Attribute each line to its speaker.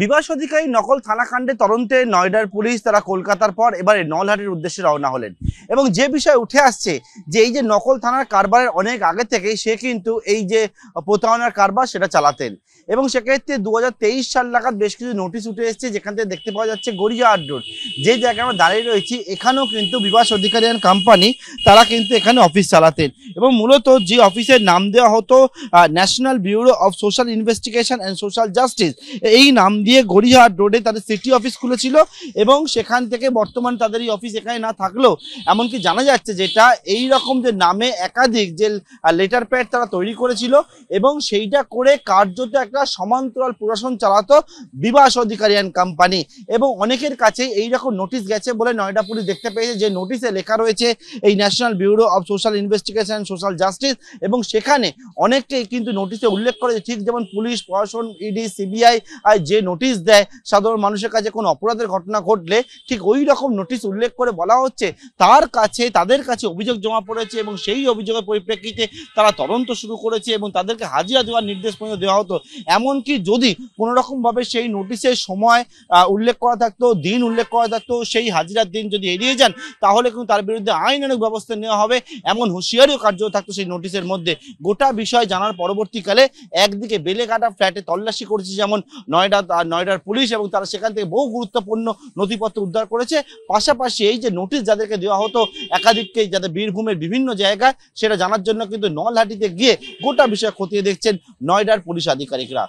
Speaker 1: বিভাস অধিকারী নকল থানাকাণ্ডে তদন্তে নয়ডার পুলিশ তারা কলকাতার পর এবারে নলহাটির উদ্দেশ্যে রওনা হলেন এবং যে বিষয় উঠে আসছে যে এই যে নকল থানার কারবারের অনেক আগে থেকেই সে কিন্তু এই যে প্রতারণার কারবার সেটা চালাতেন এবং সেক্ষেত্রে 2023 সাল নাগাদ বেশ কিছু নোটিশ উঠে এসেছে, যেখান থেকে দেখতে পাওয়া যাচ্ছে গড়িয়াহাট রোড যে জায়গায় আমরা দাঁড়িয়ে রয়েছি এখানেও কিন্তু বিভাস অধিকারী কোম্পানি তারা কিন্তু এখানে অফিস চালাতেন এবং মূলত যে অফিসের নাম দেওয়া হতো national bureau of social investigation and social justice, এই নাম দিয়ে গড়িয়াহাট রোডে তাদের সিটি অফিস খুলেছিল এবং সেখান থেকে বর্তমানে তাদের এই অফিস এখানে না থাকলেও এমনকি জানা যাচ্ছে যেটা এই রকম যে নামে একাধিক যে লেটার প্যাড তারা তৈরি করেছিল এবং সেইটা করে কার্যত একটা সমান্তরাল প্রশাসন চালাতো বিভাস অধিকারী কোম্পানি এবং অনেকের কাছে এই রকম নোটিশ গেছে বলে নয়ডা পুলিশ দেখতে পেয়েছে যে নোটিশে লেখা রয়েছে এই national bureau of social investigation social justice এবং সেখানে অনেকটাই কিন্তু নোটিশে উল্লেখ করে ঠিক যেমন পুলিশ প্রশাসন ইডি সিবিআই যে নোটিশ দেয় সাধারণ মানুষের কাছে কোনো অপরাধের ঘটনা ঘটলে ঠিক ওই রকম নোটিশ উল্লেখ করে বলা হচ্ছে তাদের কাছে অভিযোগ জমা পড়েছে এবং সেই অভিযোগের পরিপ্রেক্ষিতে তারা তদন্ত শুরু করেছে এবং তাদেরকে হাজিরা দেওয়ার নির্দেশ পর্যন্ত দেওয়া হতো। এমনকি যদি কোনো রকমভাবে সেই নোটিশের সময় উল্লেখ করা থাকতো, দিন উল্লেখ করা থাকতো, সেই হাজিরার দিন যদি এড়িয়ে যান তাহলে কিন্তু তার বিরুদ্ধে আইনানুগ ব্যবস্থা নেওয়া হবে এমন হুঁশিয়ারিও কার্যত থাকতো সেই নোটিশের মধ্যে। গোটা বিষয় জানার পরবর্তীকালে একদিকে বেলেঘাটা ফ্ল্যাটে তল্লাশি করেছে যেমন নয়ডার পুলিশ এবং তারা সেখান থেকে বহু গুরুত্বপূর্ণ নথিপত্র উদ্ধার করেছে, পাশাপাশি এই যে নোটিশ যাদেরকে দেওয়া হতো একাধিককে যাদের বীরভূমের বিভিন্ন জায়গায় সেটা জানার জন্য কিন্তু নলহাটিতে গিয়ে গোটা বিষয় খতিয়ে দেখছেন নয়ডার পুলিশ আধিকারিকরা।